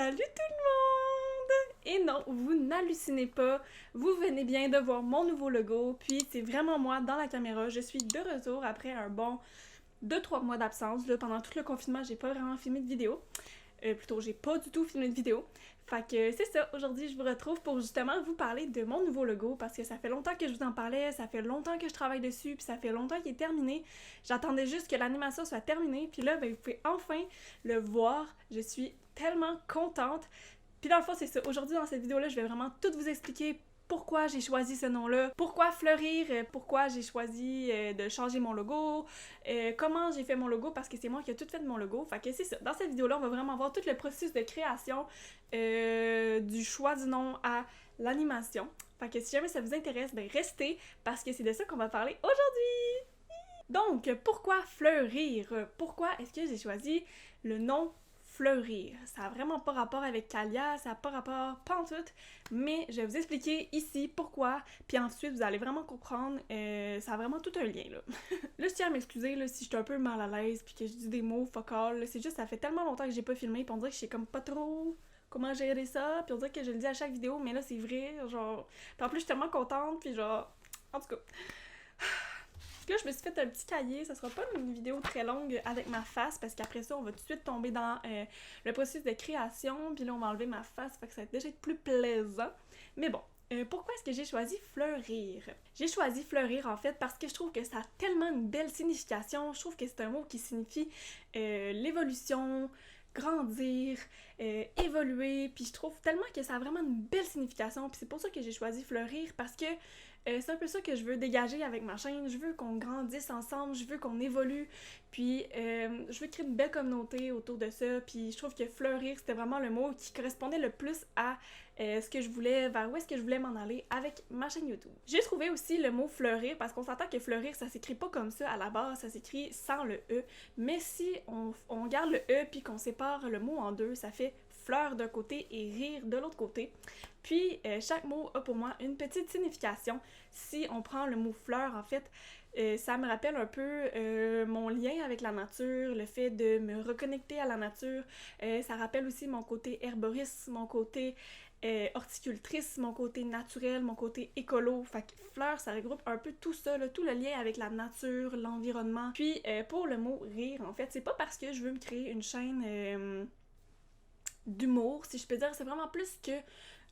Salut tout le monde! Et non, vous n'hallucinez pas, vous venez bien de voir mon nouveau logo, puis c'est vraiment moi dans la caméra. Je suis de retour après un bon 2-3 mois d'absence. Pendant tout le confinement, j'ai pas vraiment filmé de vidéo. Plutôt, j'ai pas du tout filmé de vidéo. Fait que c'est ça, aujourd'hui je vous retrouve pour justement vous parler de mon nouveau logo parce que ça fait longtemps que je vous en parlais, ça fait longtemps que je travaille dessus, puis ça fait longtemps qu'il est terminé. J'attendais juste que l'animation soit terminée, puis là, ben, vous pouvez enfin le voir. Je suis tellement contente. Puis dans le fond, c'est ça. Aujourd'hui, dans cette vidéo-là, je vais vraiment tout vous expliquer pourquoi j'ai choisi ce nom-là, pourquoi Fleurir, pourquoi j'ai choisi de changer mon logo, comment j'ai fait mon logo, parce que c'est moi qui ai tout fait de mon logo. Fait que c'est ça. Dans cette vidéo-là, on va vraiment voir tout le processus de création, du choix du nom à l'animation. Fait que si jamais ça vous intéresse, ben restez, parce que c'est de ça qu'on va parler aujourd'hui! Donc, pourquoi Fleurir? Pourquoi est-ce que j'ai choisi le nom Fleurir? Ça n'a vraiment pas rapport avec Calia, ça n'a pas rapport pantoute, mais je vais vous expliquer ici pourquoi, puis ensuite vous allez vraiment comprendre, ça a vraiment tout un lien, là. Là, je tiens à m'excuser là, si je suis un peu mal à l'aise, puis que je dis des mots fuck all, c'est juste ça fait tellement longtemps que j'ai pas filmé, puis on dirait que je sais comme pas trop comment gérer ça, puis on dirait que je le dis à chaque vidéo, mais là c'est vrai, genre... Puis en plus je suis tellement contente, puis genre... En tout cas... Là, je me suis fait un petit cahier. Ça sera pas une vidéo très longue avec ma face parce qu'après ça, on va tout de suite tomber dans le processus de création. Puis là, on va enlever ma face. Fait que ça va déjà être plus plaisant. Mais bon, pourquoi est-ce que j'ai choisi Fleurir? J'ai choisi Fleurir en fait parce que je trouve que ça a tellement une belle signification. Je trouve que c'est un mot qui signifie l'évolution, grandir, évoluer, puis je trouve tellement que ça a vraiment une belle signification, puis c'est pour ça que j'ai choisi Fleurir, parce que c'est un peu ça que je veux dégager avec ma chaîne. Je veux qu'on grandisse ensemble, je veux qu'on évolue, puis je veux créer une belle communauté autour de ça, puis je trouve que Fleurir, c'était vraiment le mot qui correspondait le plus à ce que je voulais, vers où est-ce que je voulais m'en aller avec ma chaîne YouTube. J'ai trouvé aussi le mot fleurir, parce qu'on s'entend que fleurir, ça s'écrit pas comme ça à la base, ça s'écrit sans le E, mais si on garde le E puis qu'on sépare le mot en deux, ça fait fleur d'un côté et rire de l'autre côté. Puis chaque mot a pour moi une petite signification. Si on prend le mot fleur, en fait, ça me rappelle un peu mon lien avec la nature, le fait de me reconnecter à la nature. Ça rappelle aussi mon côté herboriste, mon côté horticultrice, mon côté naturel, mon côté écolo. Fait que fleur, ça regroupe un peu tout ça, là, tout le lien avec la nature, l'environnement. Puis pour le mot rire, en fait, c'est pas parce que je veux me créer une chaîne d'humour, si je peux dire, c'est vraiment plus que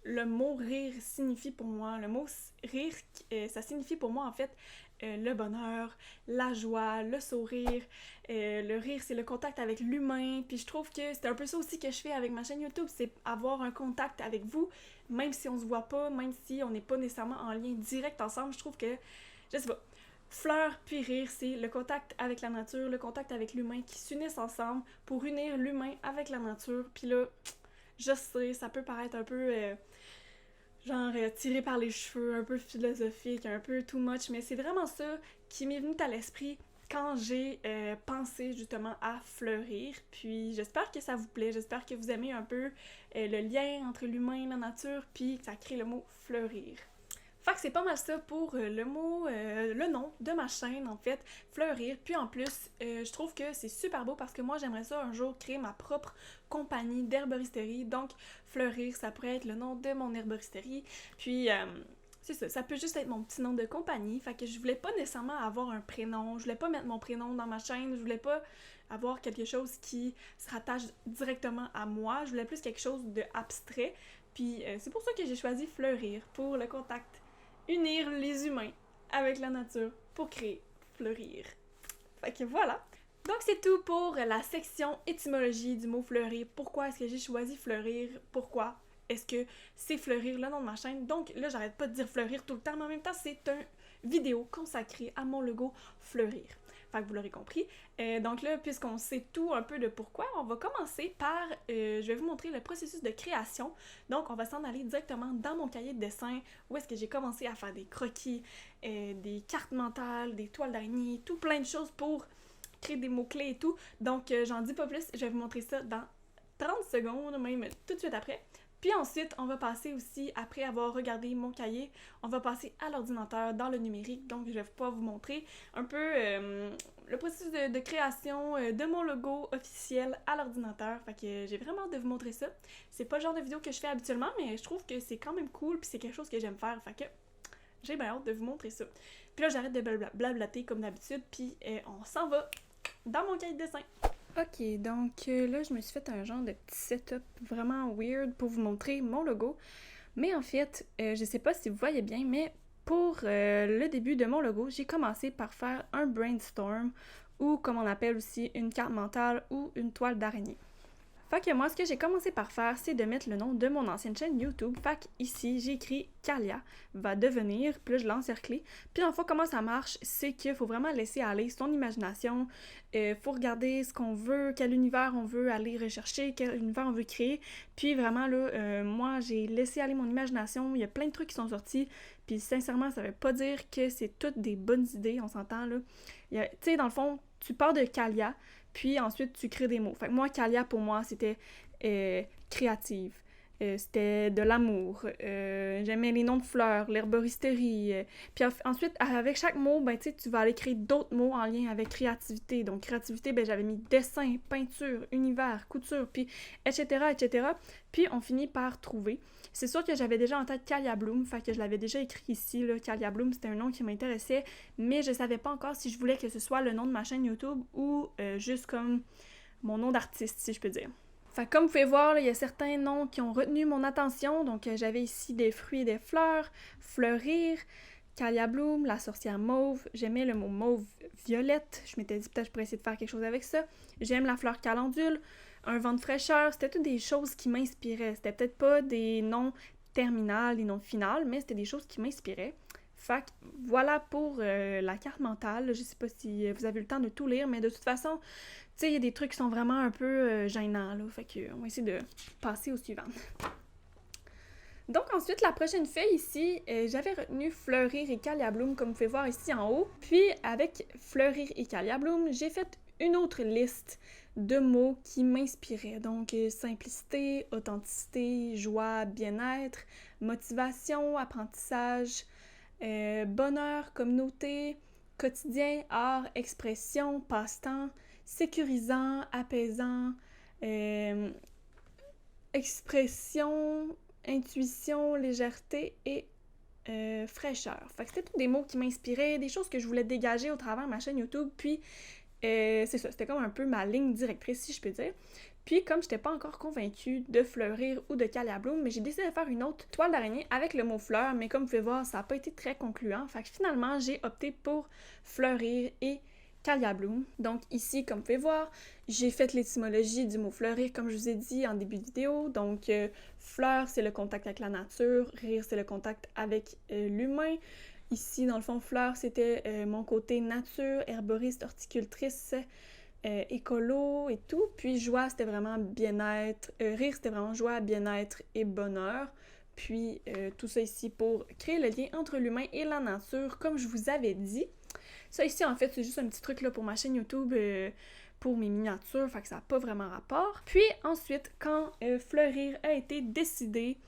le mot rire signifie pour moi. Le mot rire, ça signifie pour moi en fait le bonheur, la joie, le sourire. Le rire, c'est le contact avec l'humain. Puis je trouve que c'est un peu ça aussi que je fais avec ma chaîne YouTube, c'est avoir un contact avec vous, même si on se voit pas, même si on n'est pas nécessairement en lien direct ensemble. Je trouve que, je sais pas, fleur puis rire, c'est le contact avec la nature, le contact avec l'humain qui s'unissent ensemble pour unir l'humain avec la nature. Puis là, je sais, ça peut paraître un peu tiré par les cheveux, un peu philosophique, un peu too much, mais c'est vraiment ça qui m'est venu à l'esprit quand j'ai pensé justement à fleurir. Puis j'espère que ça vous plaît, j'espère que vous aimez un peu le lien entre l'humain et la nature, puis que ça crée le mot fleurir. Fait que c'est pas mal ça pour le mot, le nom de ma chaîne en fait, Fleurir. Puis en plus, je trouve que c'est super beau parce que moi j'aimerais ça un jour créer ma propre compagnie d'herboristerie. Donc Fleurir, ça pourrait être le nom de mon herboristerie. Puis c'est ça, ça peut juste être mon petit nom de compagnie. Fait que je voulais pas nécessairement avoir un prénom, je voulais pas mettre mon prénom dans ma chaîne, je voulais pas avoir quelque chose qui se rattache directement à moi. Je voulais plus quelque chose de abstrait. Puis c'est pour ça que j'ai choisi Fleurir pour le contact. Unir les humains avec la nature pour créer Fleurir. Fait que voilà. Donc c'est tout pour la section étymologie du mot fleurir. Pourquoi est-ce que j'ai choisi fleurir? Pourquoi est-ce que c'est fleurir le nom de ma chaîne? Donc là, j'arrête pas de dire fleurir tout le temps, mais en même temps, c'est une vidéo consacrée à mon logo fleurir. Fait que vous l'aurez compris. Donc là, puisqu'on sait tout un peu de pourquoi, on va commencer par, je vais vous montrer le processus de création. Donc on va s'en aller directement dans mon cahier de dessin, où est-ce que j'ai commencé à faire des croquis, des cartes mentales, des toiles d'araignée, tout plein de choses pour créer des mots-clés et tout. Donc j'en dis pas plus, je vais vous montrer ça dans 30 secondes, même tout de suite après. Puis ensuite, on va passer aussi, après avoir regardé mon cahier, on va passer à l'ordinateur dans le numérique. Donc, je vais pouvoir vous montrer un peu le processus de création de mon logo officiel à l'ordinateur. Fait que j'ai vraiment hâte de vous montrer ça. C'est pas le genre de vidéo que je fais habituellement, mais je trouve que c'est quand même cool, puis c'est quelque chose que j'aime faire. Fait que j'ai bien hâte de vous montrer ça. Puis là, j'arrête de blablater comme d'habitude, puis on s'en va dans mon cahier de dessin. Ok, donc là, je me suis fait un genre de petit setup vraiment weird pour vous montrer mon logo. Mais en fait, je sais pas si vous voyez bien, mais pour le début de mon logo, j'ai commencé par faire un brainstorm, ou comme on appelle aussi une carte mentale ou une toile d'araignée. Fait que moi, ce que j'ai commencé par faire, c'est de mettre le nom de mon ancienne chaîne YouTube. Fait que ici, j'ai écrit Kalia va devenir, puis là, je l'ai encerclé. Puis en fait, comment ça marche, c'est qu'il faut vraiment laisser aller son imagination. Faut regarder ce qu'on veut, quel univers on veut aller rechercher, quel univers on veut créer. Puis vraiment, là, moi, j'ai laissé aller mon imagination. Il y a plein de trucs qui sont sortis. Puis sincèrement, ça veut pas dire que c'est toutes des bonnes idées, on s'entend, là. Tu sais, dans le fond, tu pars de Kalia, puis ensuite, tu crées des mots. Fait que moi, Kalia, pour moi, c'était créative. C'était de l'amour. J'aimais les noms de fleurs, l'herboristerie. Puis ensuite, avec chaque mot, ben, tu vas aller créer d'autres mots en lien avec créativité. Donc, créativité, ben, j'avais mis dessin, peinture, univers, couture, puis etc., etc. Puis, on finit par trouver. C'est sûr que j'avais déjà en tête Kalia Bloom, fait que je l'avais déjà écrit ici, là. Kalia Bloom, c'était un nom qui m'intéressait, mais je savais pas encore si je voulais que ce soit le nom de ma chaîne YouTube ou juste comme mon nom d'artiste, si je peux dire. Fait que comme vous pouvez voir, là, il y a certains noms qui ont retenu mon attention, donc j'avais ici des fruits et des fleurs, fleurir, Kalia Bloom, la sorcière mauve, j'aimais le mot mauve violette, je m'étais dit peut-être je pourrais essayer de faire quelque chose avec ça, j'aime la fleur calendule, un vent de fraîcheur, c'était toutes des choses qui m'inspiraient. C'était peut-être pas des noms terminaux, des noms finaux, mais c'était des choses qui m'inspiraient. Fait que voilà pour la carte mentale. Je sais pas si vous avez eu le temps de tout lire, mais de toute façon, tu sais, il y a des trucs qui sont vraiment un peu gênants, là. Fait que on va essayer de passer au suivant. Donc ensuite, la prochaine feuille ici, j'avais retenu Fleurir et Kalia Bloom, comme vous pouvez voir ici en haut. Puis avec Fleurir et Kalia Bloom, j'ai fait une autre liste de mots qui m'inspiraient. Donc simplicité, authenticité, joie, bien-être, motivation, apprentissage, bonheur, communauté, quotidien, art, expression, passe-temps, sécurisant, apaisant, expression, intuition, légèreté et fraîcheur. Fait que c'était tous des mots qui m'inspiraient, des choses que je voulais dégager au travers de ma chaîne YouTube, puis c'est ça, c'était comme un peu ma ligne directrice, si je peux dire. Puis, comme j'étais pas encore convaincue de Fleurir ou de Kalia Bloom, mais j'ai décidé de faire une autre toile d'araignée avec le mot fleur, mais comme vous pouvez voir, ça n'a pas été très concluant. Fait que finalement, j'ai opté pour Fleurir et Kalia Bloom. Donc ici, comme vous pouvez voir, j'ai fait l'étymologie du mot fleurir, comme je vous ai dit en début de vidéo. Donc, fleur, c'est le contact avec la nature, rire, c'est le contact avec l'humain. Ici, dans le fond, fleur, c'était mon côté nature, herboriste, horticultrice, écolo et tout. Puis joie, c'était vraiment bien-être. Rire, c'était vraiment joie, bien-être et bonheur. Puis tout ça ici pour créer le lien entre l'humain et la nature, comme je vous avais dit. Ça ici, en fait, c'est juste un petit truc là, pour ma chaîne YouTube, pour mes miniatures, fait que ça n'a pas vraiment rapport. Puis ensuite, quand Fleurir a été décidé,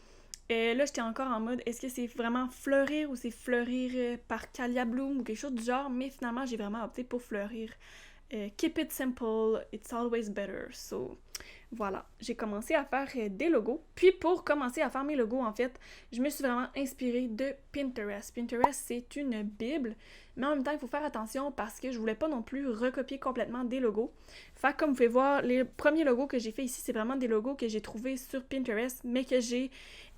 là, j'étais encore en mode, est-ce que c'est vraiment Fleurir ou c'est Fleurir par Kalia Bloom ou quelque chose du genre, mais finalement, j'ai vraiment opté pour Fleurir. Keep it simple, it's always better. So, voilà, j'ai commencé à faire des logos. Puis pour commencer à faire mes logos, en fait, je me suis vraiment inspirée de Pinterest. Pinterest, c'est une bible, mais en même temps, il faut faire attention parce que je voulais pas non plus recopier complètement des logos. Fait que comme vous pouvez voir, les premiers logos que j'ai fait ici, c'est vraiment des logos que j'ai trouvés sur Pinterest, mais que j'ai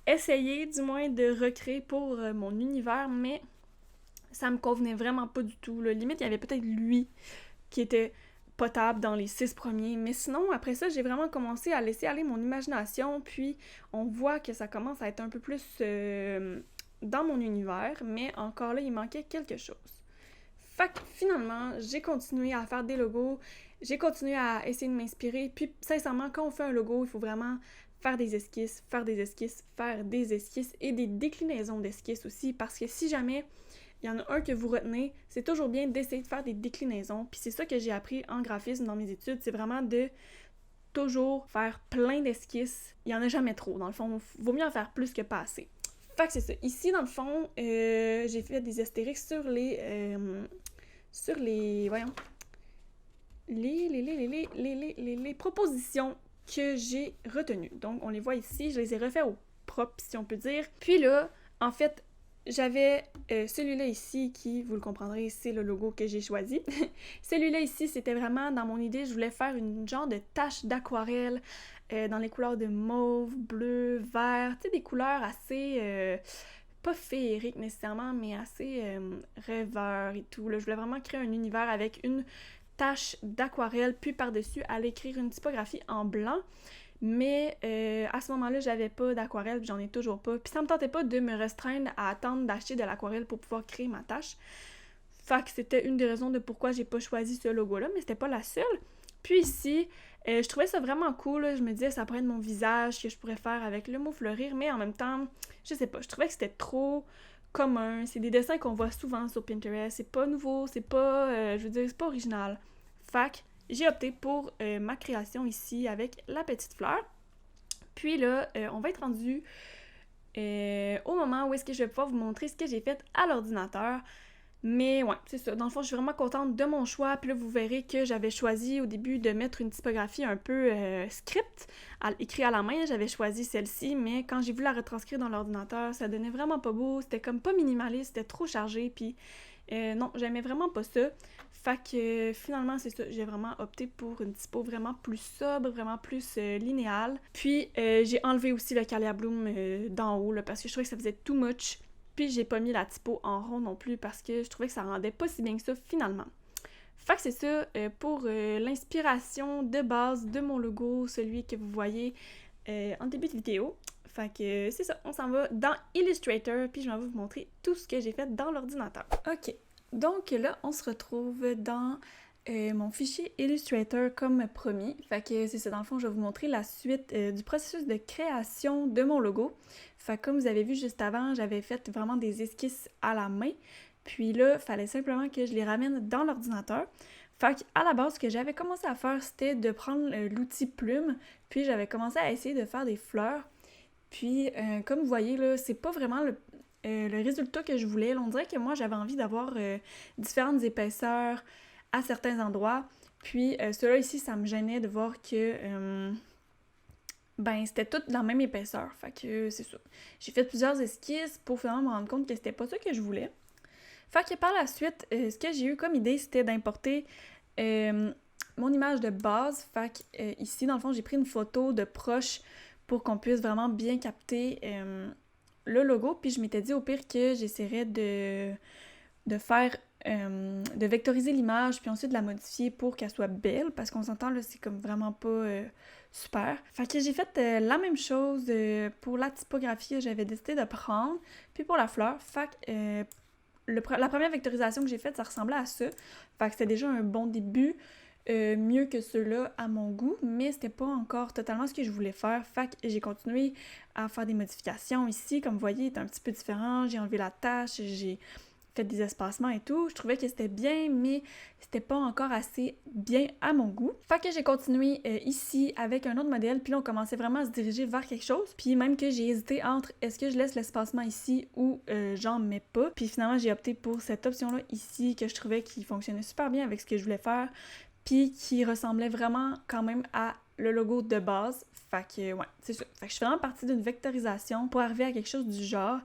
essayé, du moins, de recréer pour mon univers, mais ça me convenait vraiment pas du tout. Là. Limite, il y avait peut-être lui qui était potable dans les 6 premiers. Mais sinon, après ça, j'ai vraiment commencé à laisser aller mon imagination, puis on voit que ça commence à être un peu plus dans mon univers, mais encore là, il manquait quelque chose. Fait que finalement, j'ai continué à faire des logos, j'ai continué à essayer de m'inspirer, puis sincèrement, quand on fait un logo, il faut vraiment faire des esquisses, faire des esquisses, faire des esquisses et des déclinaisons d'esquisses aussi, parce que si jamais il y en a un que vous retenez, c'est toujours bien d'essayer de faire des déclinaisons. Puis c'est ça que j'ai appris en graphisme dans mes études, c'est vraiment de toujours faire plein d'esquisses. Il y en a jamais trop. Dans le fond, vaut mieux en faire plus que pas assez. Fait que c'est ça. Ici, dans le fond, j'ai fait des astérix sur les... voyons... Les propositions que j'ai retenues. Donc, on les voit ici. Je les ai refait au propre, si on peut dire. Puis là, en fait, j'avais celui-là ici qui, vous le comprendrez, c'est le logo que j'ai choisi. Celui-là ici, c'était vraiment, dans mon idée, je voulais faire une genre de tache d'aquarelle dans les couleurs de mauve, bleu, vert, tu sais, des couleurs assez... pas féeriques nécessairement, mais assez rêveurs et tout. Là, je voulais vraiment créer un univers avec une tache d'aquarelle, puis par-dessus, aller écrire une typographie en blanc. Mais à ce moment-là, j'avais pas d'aquarelle, puis j'en ai toujours pas. Puis ça me tentait pas de me restreindre à attendre d'acheter de l'aquarelle pour pouvoir créer ma tache. Fait que c'était une des raisons de pourquoi j'ai pas choisi ce logo-là, mais c'était pas la seule. Puis ici, je trouvais ça vraiment cool, là. Je me disais ça pourrait être mon visage que je pourrais faire avec le mot fleurir, mais en même temps, je sais pas, je trouvais que c'était trop commun. C'est des dessins qu'on voit souvent sur Pinterest, c'est pas nouveau, c'est pas, je veux dire, c'est pas original. Fait que j'ai opté pour ma création ici avec la petite fleur. Puis là, on va être rendu au moment où est-ce que je vais pouvoir vous montrer ce que j'ai fait à l'ordinateur. Mais ouais, c'est ça. Dans le fond, je suis vraiment contente de mon choix. Puis là, vous verrez que j'avais choisi au début de mettre une typographie un peu script, écrit à la main. J'avais choisi celle-ci, mais quand j'ai voulu la retranscrire dans l'ordinateur, ça donnait vraiment pas beau. C'était comme pas minimaliste, c'était trop chargé. Puis non, j'aimais vraiment pas ça. Fait que finalement, c'est ça. J'ai vraiment opté pour une typo vraiment plus sobre, vraiment plus linéale. Puis j'ai enlevé aussi le Calia Bloom d'en haut là, parce que je trouvais que ça faisait too much. Puis j'ai pas mis la typo en rond non plus parce que je trouvais que ça rendait pas si bien que ça finalement. Fait que c'est ça pour l'inspiration de base de mon logo, celui que vous voyez en début de vidéo. Fait que c'est ça, on s'en va dans Illustrator, puis je vais vous montrer tout ce que j'ai fait dans l'ordinateur. Ok, donc là, on se retrouve dans mon fichier Illustrator comme promis. Fait que c'est ça, dans le fond, je vais vous montrer la suite du processus de création de mon logo. Fait que comme vous avez vu juste avant, j'avais fait vraiment des esquisses à la main. Puis là, il fallait simplement que je les ramène dans l'ordinateur. Fait qu'à la base, ce que j'avais commencé à faire, c'était de prendre l'outil plume, puis j'avais commencé à essayer de faire des fleurs. Puis, comme vous voyez, là, c'est pas vraiment le résultat que je voulais. Là, on dirait que moi, j'avais envie d'avoir différentes épaisseurs à certains endroits. Puis, ceux-là ici, ça me gênait de voir que... c'était toutes dans la même épaisseur. Fait que c'est ça. J'ai fait plusieurs esquisses pour finalement me rendre compte que c'était pas ça que je voulais. Fait que par la suite, ce que j'ai eu comme idée, c'était d'importer mon image de base. Fait que ici, dans le fond, j'ai pris une photo de proche pour qu'on puisse vraiment bien capter le logo. Puis je m'étais dit au pire que j'essaierais de faire... de vectoriser l'image, puis ensuite de la modifier pour qu'elle soit belle, parce qu'on s'entend, là, c'est comme vraiment pas super. Fait que j'ai fait la même chose pour la typographie que j'avais décidé de prendre, puis pour la fleur. Fait que la première vectorisation que j'ai faite, ça ressemblait à ça. Fait que c'était déjà un bon début, mieux que ceux-là à mon goût, mais c'était pas encore totalement ce que je voulais faire. Fait que j'ai continué à faire des modifications ici. Comme vous voyez, il est un petit peu différent. J'ai enlevé la tache, j'ai fait des espacements et tout. Je trouvais que c'était bien, mais c'était pas encore assez bien à mon goût. Fait que j'ai continué ici avec un autre modèle, puis là on commençait vraiment à se diriger vers quelque chose. Puis même que j'ai hésité entre est-ce que je laisse l'espacement ici ou j'en mets pas. Puis finalement j'ai opté pour cette option-là ici que je trouvais qui fonctionnait super bien avec ce que je voulais faire, puis qui ressemblait vraiment quand même à le logo de base. Fait que ouais, c'est ça. Fait que je suis vraiment partie d'une vectorisation pour arriver à quelque chose du genre.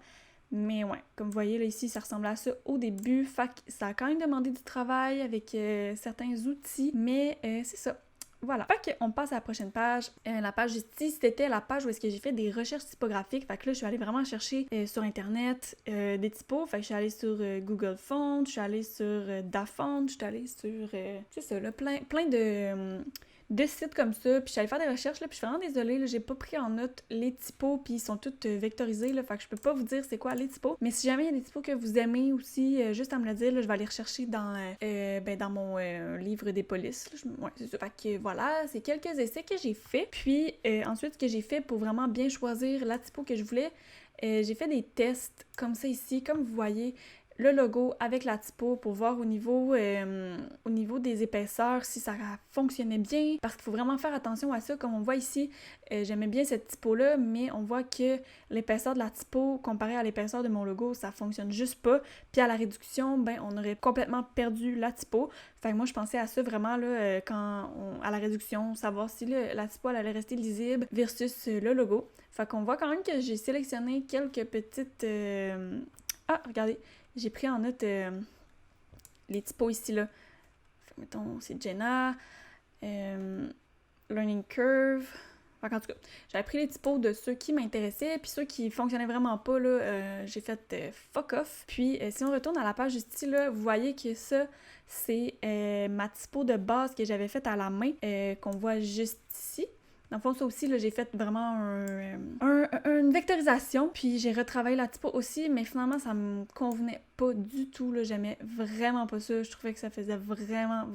Mais ouais, comme vous voyez là ici, ça ressemblait à ça au début. Fait que ça a quand même demandé du travail avec certains outils, mais c'est ça. Voilà. Fait qu'on passe à la prochaine page. La page ici, c'était la page où est-ce que j'ai fait des recherches typographiques. Fait que là, je suis allée vraiment chercher sur Internet des typos. Fait que je suis allée sur Google Fonts, je suis allée sur DaFont, je suis allée sur... c'est ça, là, plein de sites comme ça, puis j'allais faire des recherches, là, puis je suis vraiment désolée, là, j'ai pas pris en note les typos, puis ils sont toutes vectorisés, là, fait que je peux pas vous dire c'est quoi les typos, mais si jamais il y a des typos que vous aimez aussi, juste à me le dire, là, je vais aller rechercher dans mon livre des polices, là, ouais, c'est ça, fait que voilà, c'est quelques essais que j'ai fait, puis ensuite, ce que j'ai fait pour vraiment bien choisir la typo que je voulais, j'ai fait des tests comme ça ici, comme vous voyez, le logo avec la typo pour voir au niveau des épaisseurs si ça fonctionnait bien, parce qu'il faut vraiment faire attention à ça. Comme on voit ici, j'aimais bien cette typo-là, mais on voit que l'épaisseur de la typo comparée à l'épaisseur de mon logo, ça fonctionne juste pas. Puis à la réduction, ben on aurait complètement perdu la typo. Fait que moi, je pensais à ça vraiment là, à la réduction, savoir si la typo elle allait rester lisible versus le logo. Fait qu'on voit quand même que j'ai sélectionné quelques petites... Ah, regardez, j'ai pris en note les typos ici, là. Fait que, mettons, c'est Jenna, Learning Curve... Fait en tout cas, j'avais pris les typos de ceux qui m'intéressaient, puis ceux qui fonctionnaient vraiment pas, là, j'ai fait fuck off. Puis, si on retourne à la page juste ici, là, vous voyez que ça, c'est ma typo de base que j'avais faite à la main, qu'on voit juste ici. Dans le fond, ça aussi, là, j'ai fait vraiment une vectorisation, puis j'ai retravaillé la typo aussi, mais finalement, ça me convenait pas du tout, là, j'aimais vraiment pas ça, je trouvais que ça faisait vraiment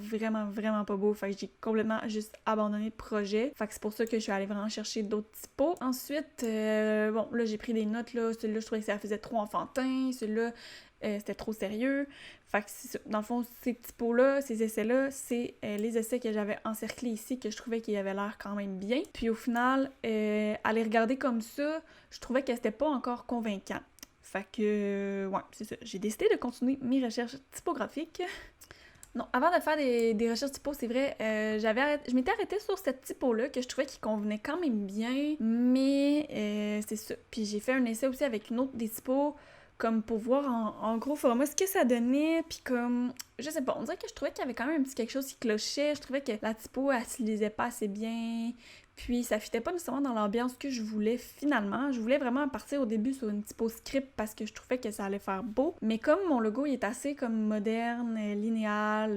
pas beau, fait que j'ai complètement juste abandonné le projet, fait que c'est pour ça que je suis allée vraiment chercher d'autres typos. Ensuite, bon, là, j'ai pris des notes, là, celui-là, je trouvais que ça faisait trop enfantin, celui-là, c'était trop sérieux. Fait que dans le fond, ces typos-là, ces essais-là, c'est les essais que j'avais encerclés ici, que je trouvais qu'ils avaient l'air quand même bien. Puis au final, à les regarder comme ça, je trouvais que c'était pas encore convaincant. Fait que, ouais, c'est ça. J'ai décidé de continuer mes recherches typographiques. Non, avant de faire des recherches typo, c'est vrai, je m'étais arrêtée sur cette typo-là que je trouvais qu'il convenait quand même bien, mais c'est ça. Puis j'ai fait un essai aussi avec une autre des typos, comme pour voir en gros format ce que ça donnait, puis comme, je sais pas, on dirait que je trouvais qu'il y avait quand même un petit quelque chose qui clochait, je trouvais que la typo, elle se lisait pas assez bien, puis ça fitait pas nécessairement dans l'ambiance que je voulais finalement. Je voulais vraiment partir au début sur une typo script parce que je trouvais que ça allait faire beau, mais comme mon logo il est assez comme moderne, linéal,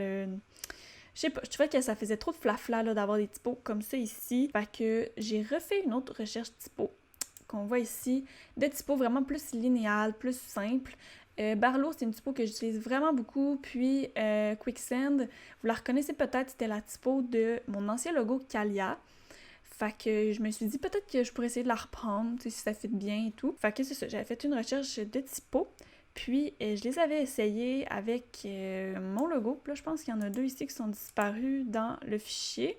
je sais pas, je trouvais que ça faisait trop de flafla là, d'avoir des typos comme ça ici, fait que j'ai refait une autre recherche typo qu'on voit ici, de typo vraiment plus linéal, plus simple. Barlow, c'est une typo que j'utilise vraiment beaucoup, puis Quicksand, vous la reconnaissez peut-être, c'était la typo de mon ancien logo Calia. Fait que je me suis dit peut-être que je pourrais essayer de la reprendre, si ça fit bien et tout. Fait que c'est ça, j'avais fait une recherche de typo, puis je les avais essayés avec mon logo. Puis là, je pense qu'il y en a 2 ici qui sont disparus dans le fichier.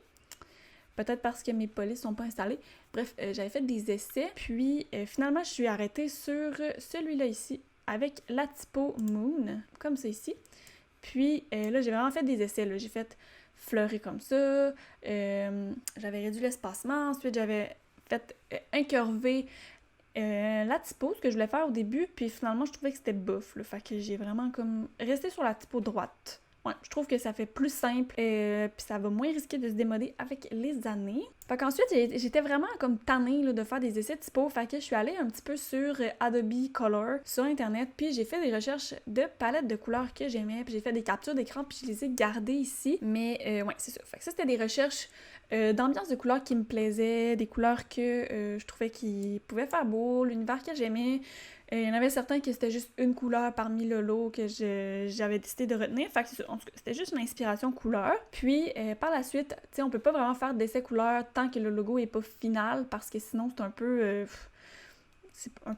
Peut-être parce que mes polices sont pas installées. Bref, j'avais fait des essais, puis finalement, je suis arrêtée sur celui-là ici, avec la typo Moon, comme ça ici. Puis là, j'ai vraiment fait des essais, là. J'ai fait fleurir comme ça, j'avais réduit l'espacement, ensuite j'avais fait incurver la typo, ce que je voulais faire au début, puis finalement, je trouvais que c'était bof, là. Fait que j'ai vraiment comme resté sur la typo droite. Ouais, je trouve que ça fait plus simple, puis ça va moins risquer de se démoder avec les années. Fait qu'ensuite, j'étais vraiment comme tannée là, de faire des essais typo, fait que je suis allée un petit peu sur Adobe Color sur Internet, puis j'ai fait des recherches de palettes de couleurs que j'aimais, puis j'ai fait des captures d'écran, puis je les ai gardées ici. Mais ouais, c'est ça. Fait que ça, c'était des recherches d'ambiance de couleurs qui me plaisaient, des couleurs que je trouvais qui pouvaient faire beau, l'univers que j'aimais. Il y en avait certains que c'était juste une couleur parmi le lot que j'avais décidé de retenir. Fait que en tout cas, c'était juste une inspiration couleur. Puis, par la suite, tu sais, on peut pas vraiment faire d'essai couleur tant que le logo est pas final parce que sinon, c'est un peu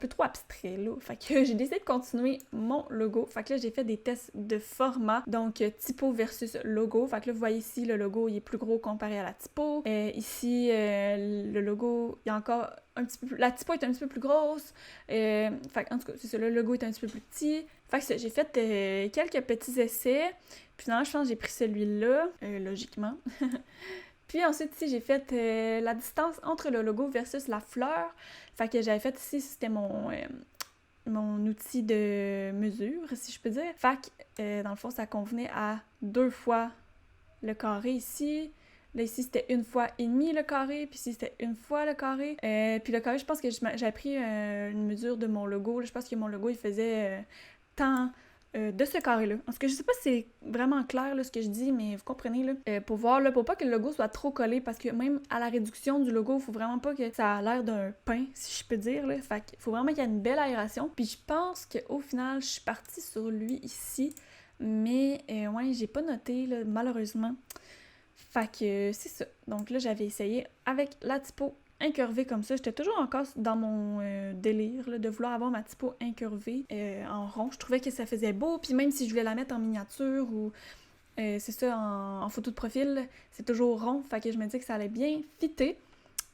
trop abstrait, là. Fait que j'ai décidé de continuer mon logo. Fait que là, j'ai fait des tests de format. Donc, typo versus logo. Fait que là, vous voyez ici, le logo, il est plus gros comparé à la typo. Ici, le logo, il y a encore un petit peu plus... La typo est un petit peu plus grosse. Fait que, en tout cas, c'est ça, le logo est un petit peu plus petit. Fait que ça, j'ai fait quelques petits essais. Puis finalement, je pense que j'ai pris celui-là, logiquement. Puis ensuite, ici, j'ai fait la distance entre le logo versus la fleur. Fait que j'avais fait ici, c'était mon outil de mesure, si je peux dire. Fait que, dans le fond, ça convenait à 2 fois le carré ici. Là, ici, c'était 1 fois et demi le carré, puis ici, c'était 1 fois le carré. Puis le carré, je pense que j'avais pris une mesure de mon logo. Là, je pense que mon logo, il faisait tant... de ce carré-là. Parce que je sais pas si c'est vraiment clair là, ce que je dis, mais vous comprenez là. Pour voir là, pour pas que le logo soit trop collé, parce que même à la réduction du logo, il faut vraiment pas que ça a l'air d'un pain, si je peux dire là. Fait qu'il faut vraiment qu'il y ait une belle aération. Puis je pense qu'au final, je suis partie sur lui ici, mais ouais, j'ai pas noté là, malheureusement. Fait que c'est ça. Donc là, j'avais essayé avec la typo incurvée comme ça. J'étais toujours encore dans mon délire là, de vouloir avoir ma typo incurvée en rond. Je trouvais que ça faisait beau, puis même si je voulais la mettre en miniature ou c'est ça, en photo de profil, c'est toujours rond, fait que je me disais que ça allait bien fitter.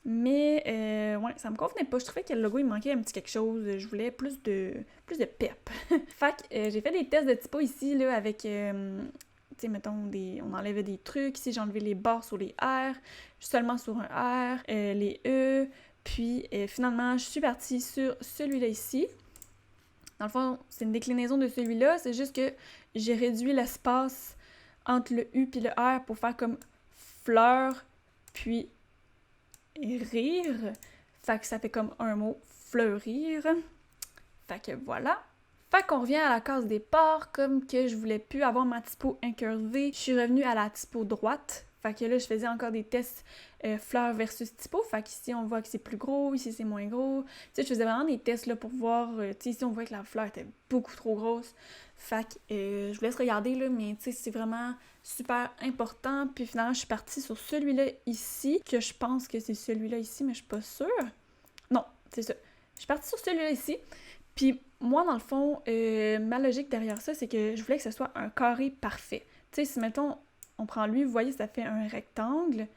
Mais ouais, ça me convenait pas. Je trouvais que le logo, il manquait un petit quelque chose. Je voulais plus de pep. Fait que j'ai fait des tests de typo ici, là, avec, tu sais, mettons, on enlevait des trucs. Ici, j'ai enlevé les barres sur les R, seulement sur un R, les E. Puis finalement, je suis partie sur celui-là ici. Dans le fond, c'est une déclinaison de celui-là. C'est juste que j'ai réduit l'espace entre le U puis le R pour faire comme fleur, puis rire. Fait que ça fait comme un mot, fleurir. Fait que voilà. Fait qu'on revient à la case départ, comme que je voulais plus avoir ma typo incurvée. Je suis revenue à la typo droite. Fait que là, je faisais encore des tests fleur versus typo. Fait qu'ici, on voit que c'est plus gros, ici, c'est moins gros. Tu sais, je faisais vraiment des tests là, pour voir. Tu sais, ici, on voit que la fleur était beaucoup trop grosse. Fait que je vous laisse regarder, là, mais tu sais, c'est vraiment super important. Puis finalement, je suis partie sur celui-là ici, que je pense que c'est celui-là ici, mais je suis pas sûre. Non, c'est ça. Je suis partie sur celui-là ici. Puis moi, dans le fond, ma logique derrière ça, c'est que je voulais que ce soit un carré parfait. Tu sais, si mettons, on prend lui, vous voyez, ça fait un rectangle.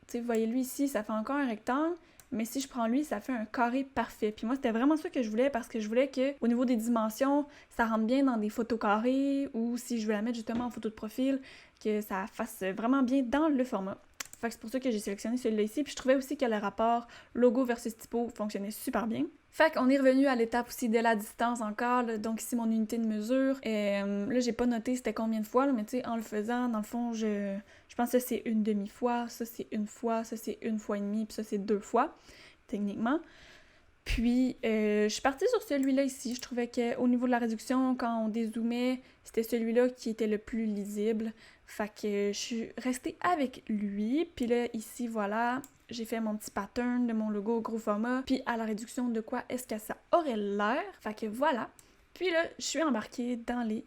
Tu sais, vous voyez lui ici, ça fait encore un rectangle. Mais si je prends lui, ça fait un carré parfait. Puis moi, c'était vraiment ça que je voulais parce que je voulais que, au niveau des dimensions, ça rentre bien dans des photos carrées ou si je veux la mettre justement en photo de profil, que ça fasse vraiment bien dans le format. Fait que c'est pour ça que j'ai sélectionné celui-là ici. Puis je trouvais aussi que le rapport logo versus typo fonctionnait super bien. Fait qu'on est revenu à l'étape aussi de la distance encore, là. Donc ici mon unité de mesure. Là j'ai pas noté c'était combien de fois, là, mais tu sais, en le faisant, dans le fond, je pense que ça c'est une demi-fois, ça c'est une fois, ça c'est une fois et demie, puis ça c'est 2 fois, techniquement. Puis, je suis partie sur celui-là ici. Je trouvais qu'au niveau de la réduction, quand on dézoomait, c'était celui-là qui était le plus lisible. Fait que je suis restée avec lui. Puis là, ici, voilà, j'ai fait mon petit pattern de mon logo gros format. Puis à la réduction, de quoi est-ce que ça aurait l'air. Fait que voilà. Puis là, je suis embarquée dans les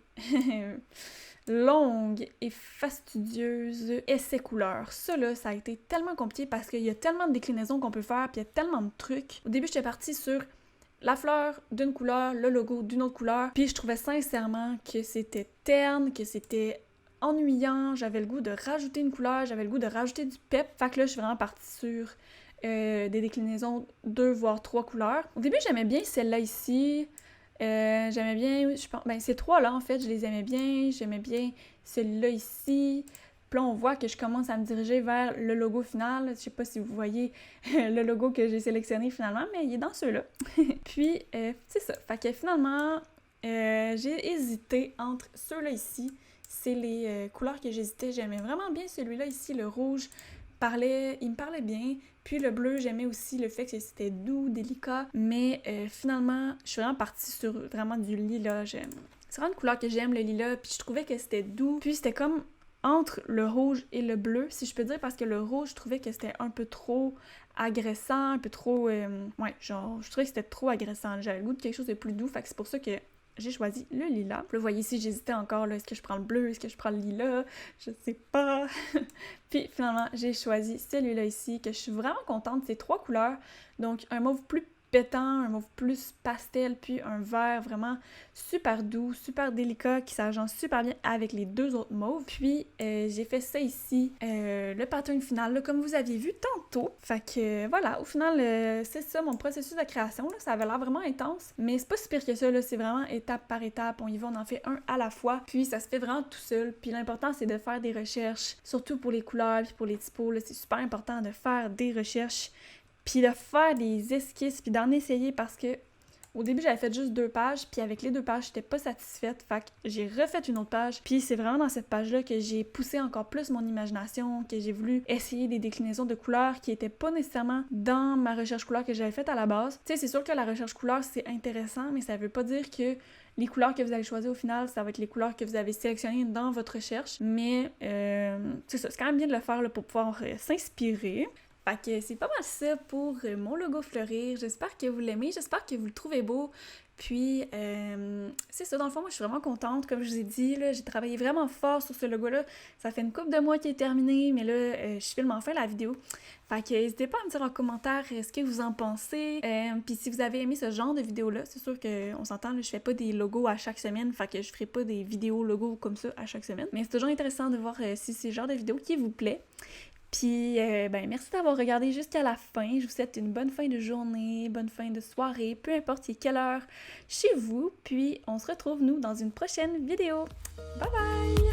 longues et fastidieuses essais couleurs. Ça, là, ça a été tellement compliqué parce qu'il y a tellement de déclinaisons qu'on peut faire, puis il y a tellement de trucs. Au début, j'étais partie sur la fleur d'une couleur, le logo d'une autre couleur, puis je trouvais sincèrement que c'était terne, que c'était ennuyant, j'avais le goût de rajouter une couleur, j'avais le goût de rajouter du pep. Fait que là, je suis vraiment partie sur des déclinaisons 2 voire 3 couleurs. Au début, j'aimais bien celle-là ici. J'aimais bien, je pense, ben ces trois-là, en fait, je les aimais bien. J'aimais bien celui-là ici. Puis là, on voit que je commence à me diriger vers le logo final. Je sais pas si vous voyez le logo que j'ai sélectionné finalement, mais il est dans ceux-là. Puis, c'est ça. Fait que finalement, j'ai hésité entre ceux-là ici. C'est les couleurs que j'hésitais. J'aimais vraiment bien celui-là ici, le rouge. Il me parlait bien. Puis le bleu, j'aimais aussi le fait que c'était doux, délicat. Mais finalement, je suis vraiment partie sur vraiment du lilas. C'est vraiment une couleur que j'aime, le lilas. Puis je trouvais que c'était doux. Puis c'était comme entre le rouge et le bleu, si je peux dire, parce que le rouge, je trouvais que c'était un peu trop agressant, un peu trop... ouais, genre, je trouvais que c'était trop agressant. J'avais le goût de quelque chose de plus doux. Fait que c'est pour ça que j'ai choisi le lilas. Puis là, vous voyez ici, j'hésitais encore, là, est-ce que je prends le bleu, est-ce que je prends le lilas? Je sais pas. Puis finalement, j'ai choisi celui-là ici, que je suis vraiment contente. C'est 3 couleurs, donc un mauve plus pétant, un mauve plus pastel, puis un vert vraiment super doux, super délicat, qui s'agence super bien avec les 2 autres mauves. Puis j'ai fait ça ici, le pattern final, là, comme vous aviez vu tantôt. Fait que voilà, au final, c'est ça mon processus de création, là, ça avait l'air vraiment intense, mais c'est pas si pire que ça, là, c'est vraiment étape par étape, on y va, on en fait un à la fois, puis ça se fait vraiment tout seul. Puis l'important, c'est de faire des recherches, surtout pour les couleurs, puis pour les typos, là, c'est super important de faire des recherches, puis de faire des esquisses, puis d'en essayer parce que au début, j'avais fait juste 2 pages, puis avec les 2 pages, j'étais pas satisfaite, fait que j'ai refait une autre page, puis c'est vraiment dans cette page-là que j'ai poussé encore plus mon imagination, que j'ai voulu essayer des déclinaisons de couleurs qui étaient pas nécessairement dans ma recherche couleur que j'avais faite à la base. Tu sais, c'est sûr que la recherche couleur, c'est intéressant, mais ça veut pas dire que les couleurs que vous allez choisir au final, ça va être les couleurs que vous avez sélectionnées dans votre recherche, mais c'est ça, c'est quand même bien de le faire là, pour pouvoir s'inspirer. Fait que c'est pas mal ça pour mon logo fleurir. J'espère que vous l'aimez, j'espère que vous le trouvez beau. Puis, c'est ça, dans le fond, moi, je suis vraiment contente. Comme je vous ai dit, là, j'ai travaillé vraiment fort sur ce logo-là. Ça fait une couple de mois qu'il est terminé, mais là, je filme enfin la vidéo. Fait que n'hésitez pas à me dire en commentaire ce que vous en pensez. Puis si vous avez aimé ce genre de vidéo-là, c'est sûr qu'on s'entend, là, je fais pas des logos à chaque semaine, fait que je ferai pas des vidéos logos comme ça à chaque semaine. Mais c'est toujours intéressant de voir si c'est le genre de vidéo qui vous plaît. Puis, ben, merci d'avoir regardé jusqu'à la fin. Je vous souhaite une bonne fin de journée, bonne fin de soirée, peu importe il est quelle heure chez vous. Puis, on se retrouve, nous, dans une prochaine vidéo. Bye bye!